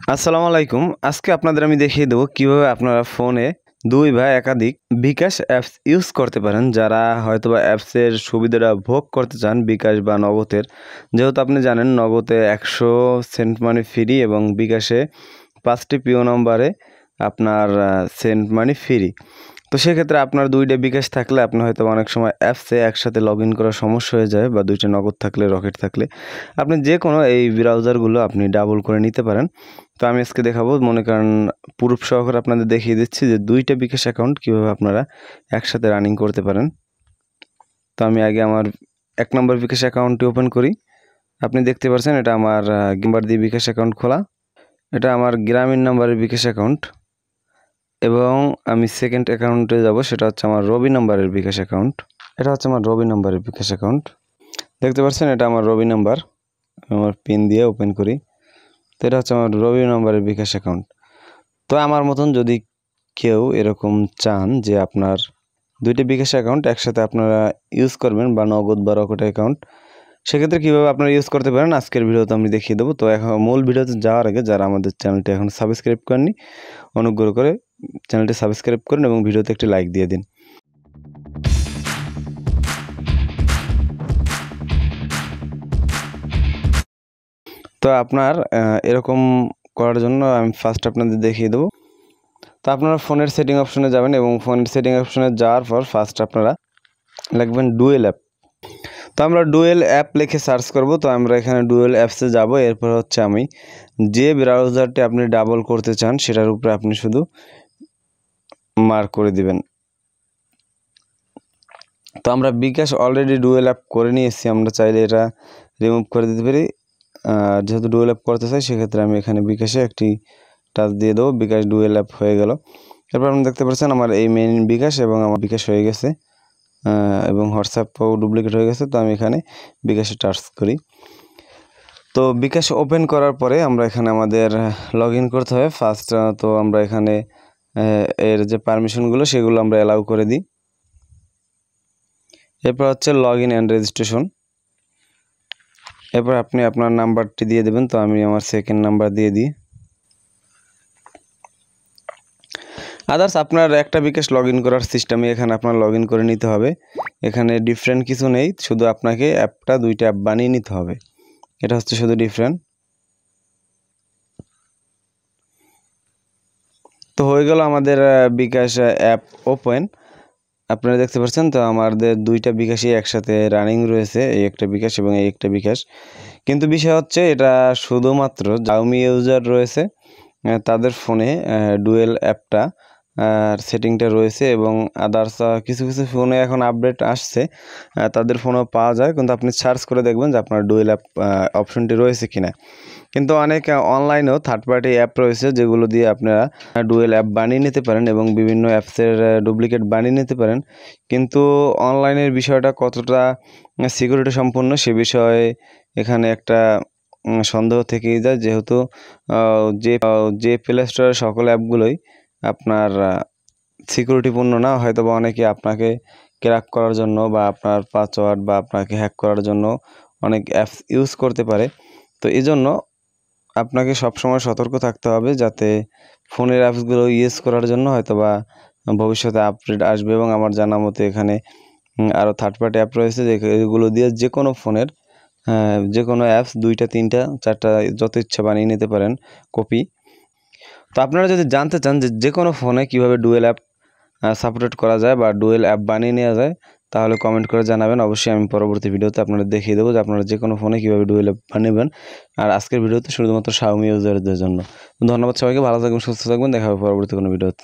আসসালামু আলাইকুম। আজকে আপনাদের আমি দেখিয়ে দেবো কিভাবে আপনারা ফোনে ২ বা একাধিক বিকাশ অ্যাপস ইউজ করতে পারেন। যারা হয়তোবা অ্যাপসের সুবিধাটা ভোগ করতে চান বিকাশ বা নগদের। যেহেতু আপনি জানেন নগদে ১০০ সেন্ট মানি ফ্রি এবং বিকাশে ৫টি পিও নম্বরে আপনার সেন্ট মানি ফ্রি। তো সেক্ষেত্রে আপনার ২টা বিকাশ থাকলে আপনি হয়তো অনেক সময় অ্যাপসে একসাথে লগ ইন করা সমস্যা হয়ে যায়, বা ২টা নগদ থাকলে, রকেট থাকলে আপনি যে কোনো এই ব্রাউজারগুলো আপনি ডাবল করে নিতে পারেন। তো আমি আজকে দেখাবো, মনে করেন প্রুফ সহকারে আপনাদের দেখিয়ে দিচ্ছি যে 2টা বিকাশ অ্যাকাউন্ট কীভাবে আপনারা একসাথে রানিং করতে পারেন। তো আমি আগে আমার ১ নম্বর বিকাশ অ্যাকাউন্টটি ওপেন করি। আপনি দেখতে পাচ্ছেন এটা আমার নাম্বার দিয়ে বিকাশ অ্যাকাউন্ট খোলা। এটা আমার গ্রামীণ নাম্বারের বিকাশ অ্যাকাউন্ট। এবং আমি সেকেন্ড অ্যাকাউন্টে যাব, সেটা হচ্ছে আমার রবি নাম্বারের বিকাশ অ্যাকাউন্ট। এটা হচ্ছে আমার রবি নাম্বারের বিকাশ অ্যাকাউন্ট। দেখতে পাচ্ছেন এটা আমার রবি নাম্বার। আমার পিন দিয়ে ওপেন করি। তো এটা হচ্ছে আমার রবি নাম্বারের বিকাশ অ্যাকাউন্ট। তো আমার মতন যদি কেউ এরকম চান যে আপনার 2টি বিকাশ অ্যাকাউন্ট একসাথে আপনারা ইউজ করবেন, বা নগদ বা রকেট অ্যাকাউন্ট, সেক্ষেত্রে কীভাবে আপনারা ইউজ করতে পারেন আজকের ভিডিওতে আমি দেখিয়ে দেবো। তো এখন মূল ভিডিওতে যাওয়ার আগে যারা আমাদের চ্যানেলটি এখন সাবস্ক্রাইব করেননি, অনুগ্রহ করে চ্যানেলটি সাবস্ক্রাইব করুন এবং ভিডিওতে একটি লাইক দিয়ে দিন। তো আপনার এরকম করার জন্য আমি ফার্স্ট আপনাদের দেখিয়ে দেবো। তো আপনারা ফোনের সেটিং অপশনে যাবেন এবং ফোনের সেটিং অপশনে যাওয়ার পর ফার্স্ট আপনারা লিখবেন ডুয়েল অ্যাপ। তো আমরা ডুয়েল অ্যাপ লিখে সার্চ করব। তো আমরা এখানে ডুয়েল অ্যাপসে যাব। এরপর হচ্ছে আমি যে ব্রাউজারটি আপনি ডাবল করতে চান সেটার উপরে আপনি শুধু মার্ক করে দিবেন। তো আমরা বিকাশ অলরেডি ডুয়েল অ্যাপ করে নিয়েছি, আমরা চাইলে এটা রিমুভ করে দিতে পারি। যেহেতু ডুয়েল অ্যাপ করতে চাই সেক্ষেত্রে আমি এখানে বিকাশে একটি টাচ দিয়ে দেবো। বিকাশ ডুয়েল অ্যাপ হয়ে গেল। এরপর আপনি দেখতে পাচ্ছেন আমার এই মেইন বিকাশ এবং আমার বিকাশ হয়ে গেছে, এবং হোয়াটসঅ্যাপও ডুপ্লিকেট হয়ে গেছে। তো আমি এখানে বিকাশে টাচ করি। তো বিকাশ ওপেন করার পরে আমরা এখানে আমাদের লগ ইন করতে হবে ফার্স্ট। তো আমরা এখানে এর যে পারমিশনগুলো সেগুলো আমরা অ্যালাউ করে দিই। এরপর হচ্ছে লগ ইন অ্যান্ড রেজিস্ট্রেশন। এরপর আপনি আপনার নাম্বারটি দিয়ে দেবেন। তো আমি আমার সেকেন্ড নাম্বার দিয়ে দিই। আদার্স আপনার একটা বিকাশ লগ ইন করার সিস্টেমে এখানে আপনার লগ ইন করে নিতে হবে। এখানে ডিফারেন্ট কিছু নেই, শুধু আপনাকে অ্যাপটা 2টা অ্যাপ বানিয়ে নিতে হবে। এটা হচ্ছে শুধু ডিফারেন্ট। তো হয়ে গেল আমাদের বিকাশ অ্যাপ ওপেন। আপনারা দেখতে পাচ্ছেন তো আমাদের 2টা বিকাশই একসাথে রানিং রয়েছে, এই একটা বিকাশ এবং এই একটা বিকাশ। কিন্তু বিষয় হচ্ছে এটা শুধুমাত্র জাউমি ইউজার রয়েছে তাদের ফোনে ডুয়েল অ্যাপটা সেটিংটা রয়েছে, এবং আদার্স কিছু কিছু ফোনে এখন আপডেট আসছে, তাদের ফোনেও পাওয়া যায়। কিন্তু আপনি সার্চ করে দেখবেন যে আপনার ডুয়েল অ্যাপ অপশনটি রয়েছে কিনা। কিন্তু অনেক অনলাইনেও থার্ড পার্টি অ্যাপ রয়েছে যেগুলো দিয়ে আপনারা ডুয়েল অ্যাপ বানিয়ে নিতে পারেন এবং বিভিন্ন অ্যাপসের ডুপ্লিকেট বানিয়ে নিতে পারেন। কিন্তু অনলাইনের বিষয়টা কতটা সিকিউরিটি সম্পন্ন সে বিষয়ে এখানে একটা সন্দেহ থেকেই যায়, যেহেতু যে প্লে স্টোরের সকল অ্যাপগুলোই আপনার সিকিউরিটিপূর্ণ না। হয়তো বা অনেকে আপনাকে ক্র্যাক করার জন্য বা আপনার পাসওয়ার্ড বা আপনাকে হ্যাক করার জন্য অনেক অ্যাপস ইউজ করতে পারে। তো এই জন্য আপনাকে সবসময় সতর্ক থাকতে হবে, যাতে ফোনের অ্যাপসগুলো ইউজ করার জন্য হয়তোবা ভবিষ্যতে আপডেট আসবে। এবং আমার জানা মতে এখানে আরও থার্ড পার্টি অ্যাপ রয়েছে যেগুলো দিয়ে যে কোনো ফোনের যে কোনো অ্যাপস 2টা 3টা 4টা যত ইচ্ছা বানিয়ে নিতে পারেন কপি। তো আপনারা যদি জানতে চান যে কোনো ফোনে কীভাবে ডুয়েল অ্যাপ সাপোর্টেড করা যায় বা ডুয়েল অ্যাপ বানিয়ে নেওয়া যায়, তাহলে কমেন্ট করে জানাবেন। অবশ্যই আমি পরবর্তী ভিডিওতে আপনাদের দেখিয়ে দেবো যে আপনারা যে কোনো ফোনে কীভাবে ডুয়েল অ্যাপ বানাবেন। আর আজকের ভিডিওতে শুধুমাত্র শাওমি ইউজারদের জন্য। ধন্যবাদ সবাইকে, ভালো থাকবেন, সুস্থ থাকবেন, দেখা হবে পরবর্তী কোনো ভিডিওতে।